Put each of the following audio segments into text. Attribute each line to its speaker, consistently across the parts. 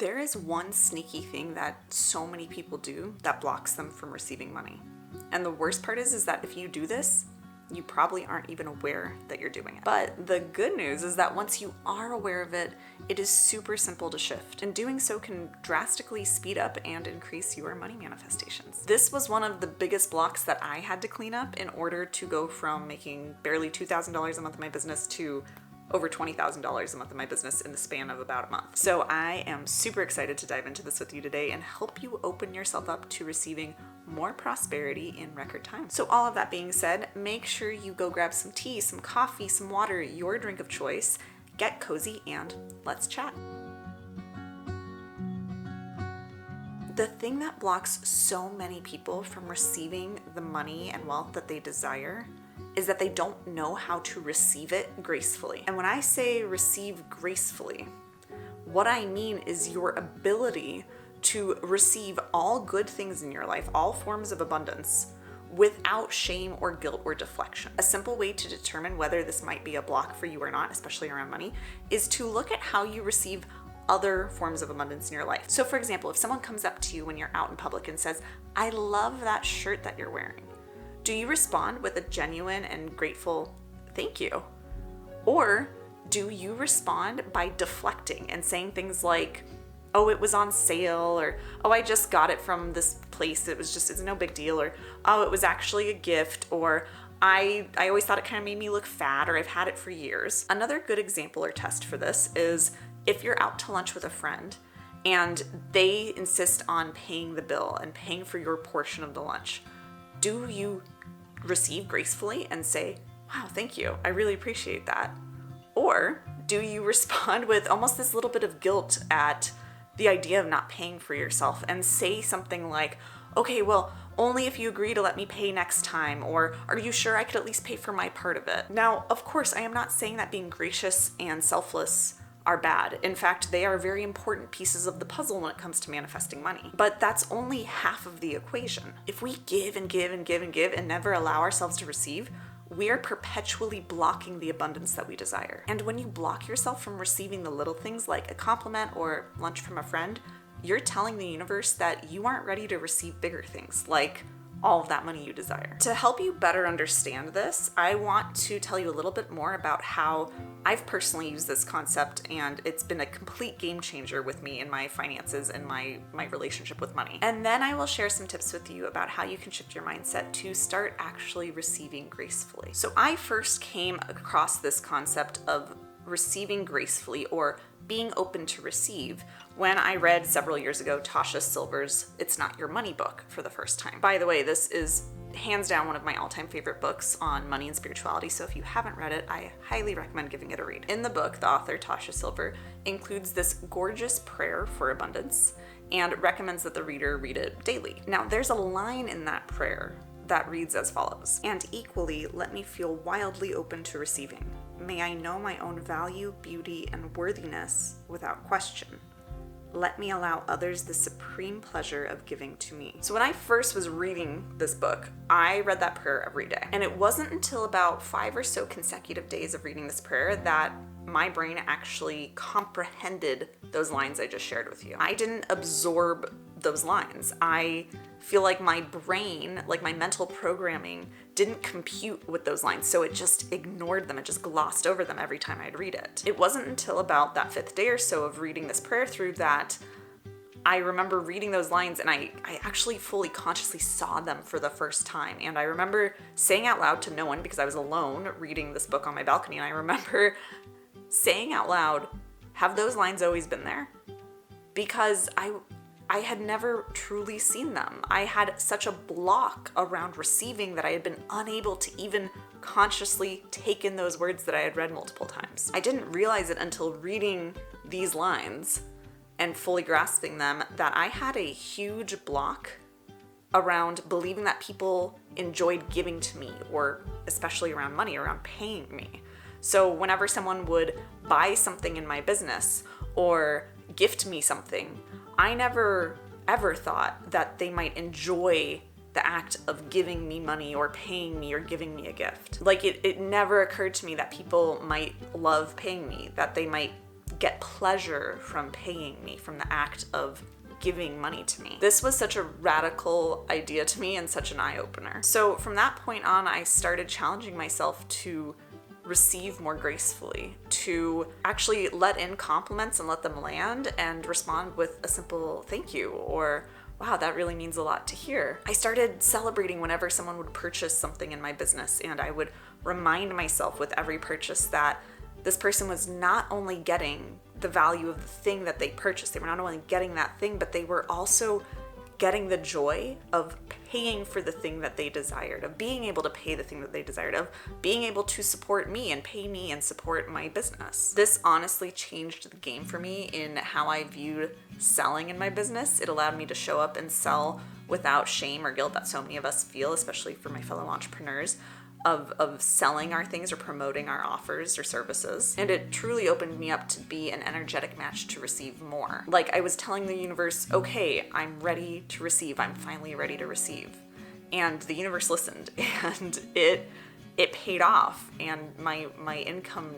Speaker 1: There is one sneaky thing that so many people do that blocks them from receiving money. And the worst part is that if you do this, you probably aren't even aware that you're doing it. But the good news is that once you are aware of it, it is super simple to shift. And doing so can drastically speed up and increase your money manifestations. This was one of the biggest blocks that I had to clean up in order to go from making barely $2,000 a month in my business to over $20,000 a month in my business in the span of about a month. So I am super excited to dive into this with you today and help you open yourself up to receiving more prosperity in record time. So all of that being said, make sure you go grab some tea, some coffee, some water, your drink of choice, get cozy, and let's chat. The thing that blocks so many people from receiving the money and wealth that they desire is that they don't know how to receive it gracefully. And when I say receive gracefully, what I mean is your ability to receive all good things in your life, all forms of abundance, without shame or guilt or deflection. A simple way to determine whether this might be a block for you or not, especially around money, is to look at how you receive other forms of abundance in your life. So for example, if someone comes up to you when you're out in public and says, "I love that shirt that you're wearing," do you respond with a genuine and grateful thank you? Or do you respond by deflecting and saying things like, "Oh, it was on sale," or "Oh, I just got it from this place. It's no big deal," or "Oh, it was actually a gift," or I always thought it kind of made me look fat," or "I've had it for years." Another good example or test for this is if you're out to lunch with a friend and they insist on paying the bill and paying for your portion of the lunch. Do you receive gracefully and say, "Wow, thank you. I really appreciate that"? Or do you respond with almost this little bit of guilt at the idea of not paying for yourself and say something like, "Okay, well, only if you agree to let me pay next time," or "Are you sure I could at least pay for my part of it?" Now, of course, I am not saying that being gracious and selfless are bad. In fact, they are very important pieces of the puzzle when it comes to manifesting money. But that's only half of the equation. If we give and give and give and give and never allow ourselves to receive, we are perpetually blocking the abundance that we desire. And when you block yourself from receiving the little things like a compliment or lunch from a friend, you're telling the universe that you aren't ready to receive bigger things like all of that money you desire. To help you better understand this, I want to tell you a little bit more about how I've personally used this concept, and it's been a complete game changer with me in my finances and my relationship with money. And then I will share some tips with you about how you can shift your mindset to start actually receiving gracefully. So I first came across this concept of receiving gracefully, or being open to receive, when I read several years ago Tosha Silver's It's Not Your Money book for the first time. By the way, this is hands down one of my all-time favorite books on money and spirituality, so if you haven't read it, I highly recommend giving it a read. In the book, the author, Tosha Silver, includes this gorgeous prayer for abundance and recommends that the reader read it daily. Now, there's a line in that prayer that reads as follows: "And equally, let me feel wildly open to receiving. May I know my own value, beauty, and worthiness without question. Let me allow others the supreme pleasure of giving to me." So when I first was reading this book, I read that prayer every day. And it wasn't until about 5 or so consecutive days of reading this prayer that my brain actually comprehended those lines I just shared with you. I didn't absorb those lines. I feel like my brain, like my mental programming, didn't compute with those lines, so it just ignored them. It just glossed over them every time I'd read it. It wasn't until about that 5th day or so of reading this prayer through that I remember reading those lines, and I actually fully consciously saw them for the first time. And I remember saying out loud to no one, because I was alone reading this book on my balcony, and I remember saying out loud, "Have those lines always been there?" Because I had never truly seen them. I had such a block around receiving that I had been unable to even consciously take in those words that I had read multiple times. I didn't realize it until reading these lines and fully grasping them that I had a huge block around believing that people enjoyed giving to me, or especially around money, around paying me. So whenever someone would buy something in my business or gift me something, I never ever thought that they might enjoy the act of giving me money or paying me or giving me a gift. Like it never occurred to me that people might love paying me, that they might get pleasure from paying me, from the act of giving money to me. This was such a radical idea to me and such an eye-opener. So from that point on, I started challenging myself to receive more gracefully, to actually let in compliments and let them land and respond with a simple thank you or wow, that really means a lot to hear. I started celebrating whenever someone would purchase something in my business, and I would remind myself with every purchase that this person was not only getting the value of the thing that they purchased, they were not only getting that thing, but they were also getting the joy of paying for the thing that they desired, of being able to pay the thing that they desired, of being able to support me and pay me and support my business. This honestly changed the game for me in how I viewed selling in my business. It allowed me to show up and sell without shame or guilt that so many of us feel, especially for my fellow entrepreneurs, of selling our things or promoting our offers or services. And it truly opened me up to be an energetic match to receive more. Like I was telling the universe, okay, I'm ready to receive. I'm finally ready to receive. And the universe listened, and it paid off, and my income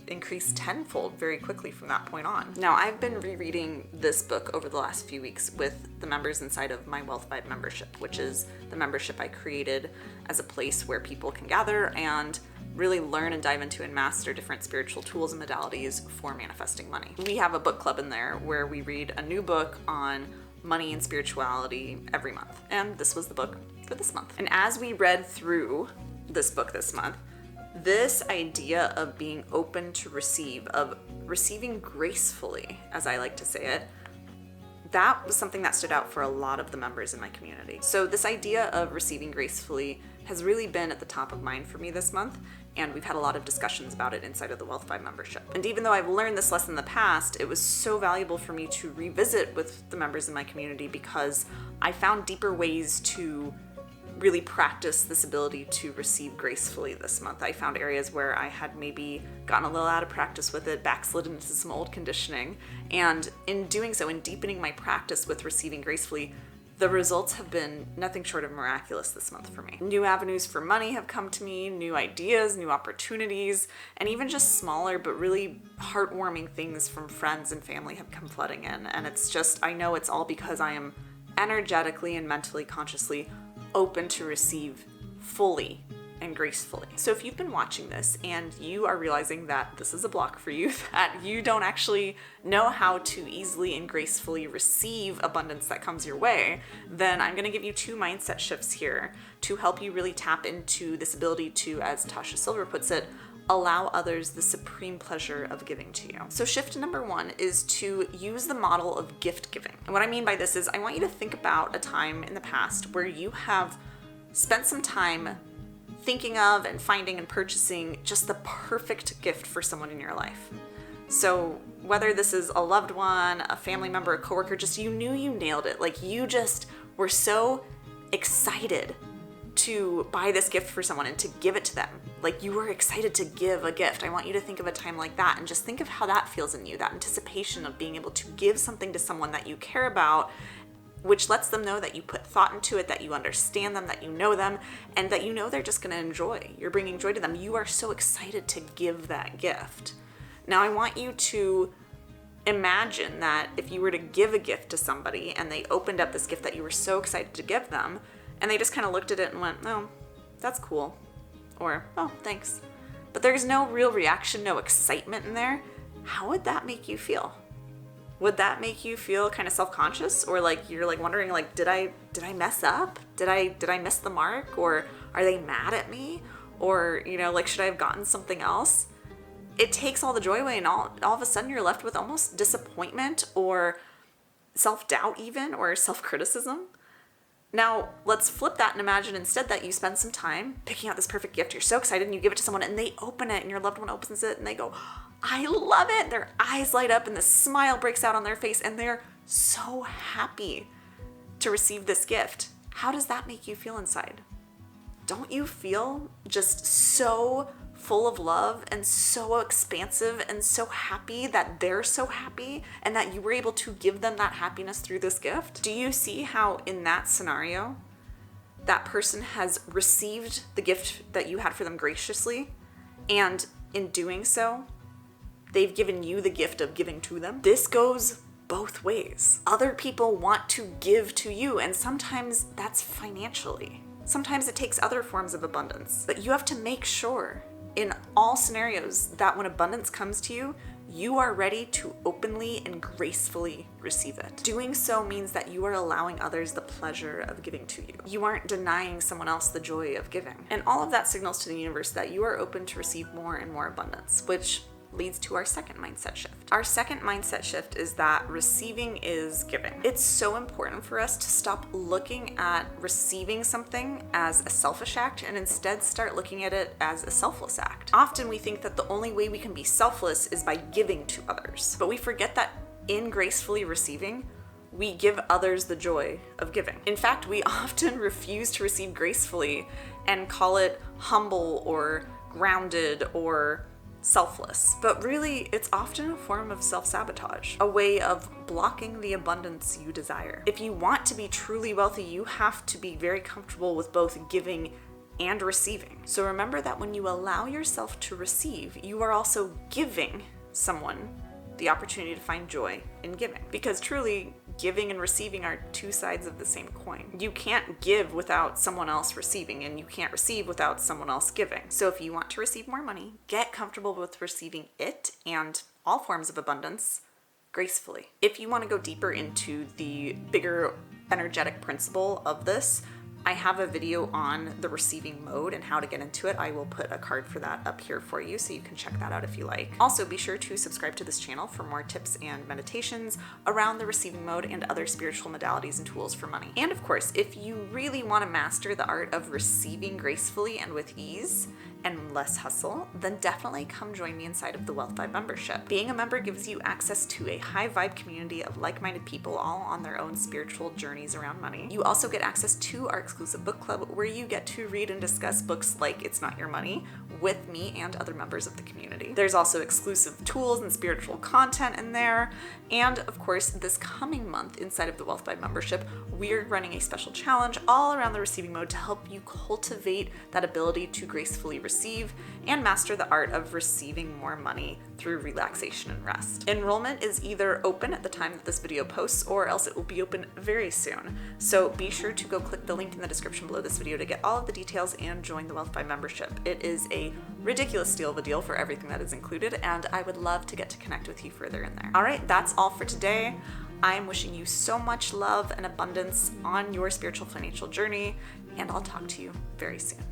Speaker 1: increased tenfold very quickly from that point on. Now, I've been rereading this book over the last few weeks with the members inside of my Wealth Vibe membership, which is the membership I created as a place where people can gather and really learn and dive into and master different spiritual tools and modalities for manifesting money. We have a book club in there where we read a new book on money and spirituality every month, and this was the book for this month. And as we read through this book this month, this idea of being open to receive, of receiving gracefully, as I like to say it, that was something that stood out for a lot of the members in my community. So this idea of receiving gracefully has really been at the top of mind for me this month, and we've had a lot of discussions about it inside of the Wealth Vibe membership. And even though I've learned this lesson in the past, it was so valuable for me to revisit with the members in my community because I found deeper ways to really practice this ability to receive gracefully this month. I found areas where I had maybe gotten a little out of practice with it, backslid into some old conditioning, and in doing so, in deepening my practice with receiving gracefully, the results have been nothing short of miraculous this month for me. New avenues for money have come to me, new ideas, new opportunities, and even just smaller but really heartwarming things from friends and family have come flooding in. And it's just, I know it's all because I am energetically and mentally, consciously open to receive fully and gracefully. So if you've been watching this and you are realizing that this is a block for you, that you don't actually know how to easily and gracefully receive abundance that comes your way, then I'm going to give you 2 mindset shifts here to help you really tap into this ability to, as Tosha Silver puts it, allow others the supreme pleasure of giving to you. So shift number 1 is to use the model of gift giving. And what I mean by this is I want you to think about a time in the past where you have spent some time thinking of and finding and purchasing just the perfect gift for someone in your life. So whether this is a loved one, a family member, a coworker, just you knew you nailed it. Like you just were so excited to buy this gift for someone and to give it to them. Like you were excited to give a gift. I want you to think of a time like that and just think of how that feels in you, that anticipation of being able to give something to someone that you care about, which lets them know that you put thought into it, that you understand them, that you know them, and that you know they're just going to enjoy. You're bringing joy to them. You are so excited to give that gift. Now I want you to imagine that if you were to give a gift to somebody and they opened up this gift that you were so excited to give them, and they just kind of looked at it and went, oh, that's cool. Or, oh, thanks. But there's no real reaction, no excitement in there. How would that make you feel? Would that make you feel kind of self-conscious? Or like you're like wondering, like, did I mess up? Did I miss the mark? Or are they mad at me? Or, you know, like, should I have gotten something else? It takes all the joy away, and all of a sudden you're left with almost disappointment or self-doubt even, or self-criticism. Now, let's flip that and imagine instead that you spend some time picking out this perfect gift. You're so excited and you give it to someone and they open it and your loved one opens it and they go, I love it. Their eyes light up and the smile breaks out on their face and they're so happy to receive this gift. How does that make you feel inside? Don't you feel just so full of love and so expansive and so happy that they're so happy and that you were able to give them that happiness through this gift? Do you see how in that scenario, that person has received the gift that you had for them graciously, and in doing so, they've given you the gift of giving to them. This goes both ways. Other people want to give to you, and sometimes that's financially. Sometimes it takes other forms of abundance. But you have to make sure in all scenarios that when abundance comes to you, you are ready to openly and gracefully receive it. Doing so means that you are allowing others the pleasure of giving to you. You aren't denying someone else the joy of giving. And all of that signals to the universe that you are open to receive more and more abundance, which leads to our second mindset shift. Our second mindset shift is that receiving is giving. It's so important for us to stop looking at receiving something as a selfish act and instead start looking at it as a selfless act. Often we think that the only way we can be selfless is by giving to others, but we forget that in gracefully receiving, we give others the joy of giving. In fact, we often refuse to receive gracefully and call it humble or grounded or selfless, but really it's often a form of self-sabotage, a way of blocking the abundance you desire. If you want to be truly wealthy, you have to be very comfortable with both giving and receiving. So remember that when you allow yourself to receive, you are also giving someone the opportunity to find joy in giving, because truly giving and receiving are two sides of the same coin. You can't give without someone else receiving, and you can't receive without someone else giving. So if you want to receive more money, get comfortable with receiving it and all forms of abundance gracefully. If you want to go deeper into the bigger energetic principle of this, I have a video on the receiving mode and how to get into it. I will put a card for that up here for you so you can check that out if you like. Also, be sure to subscribe to this channel for more tips and meditations around the receiving mode and other spiritual modalities and tools for money. And of course, if you really want to master the art of receiving gracefully and with ease and less hustle, then definitely come join me inside of the Wealth Vibe membership. Being a member gives you access to a high vibe community of like-minded people all on their own spiritual journeys around money. You also get access to our exclusive book club where you get to read and discuss books like It's Not Your Money with me and other members of the community. There's also exclusive tools and spiritual content in there. And of course, this coming month inside of the Wealth Vibe membership, we're running a special challenge all around the receiving mode to help you cultivate that ability to gracefully receive and master the art of receiving more money through relaxation and rest. Enrollment is either open at the time that this video posts or else it will be open very soon. So be sure to go click the link in the description below this video to get all of the details and join the Wealth Vibe membership. It is a ridiculous steal of a deal for everything that is included, and I would love to get to connect with you further in there. All right, that's all for today. I am wishing you so much love and abundance on your spiritual financial journey, and I'll talk to you very soon.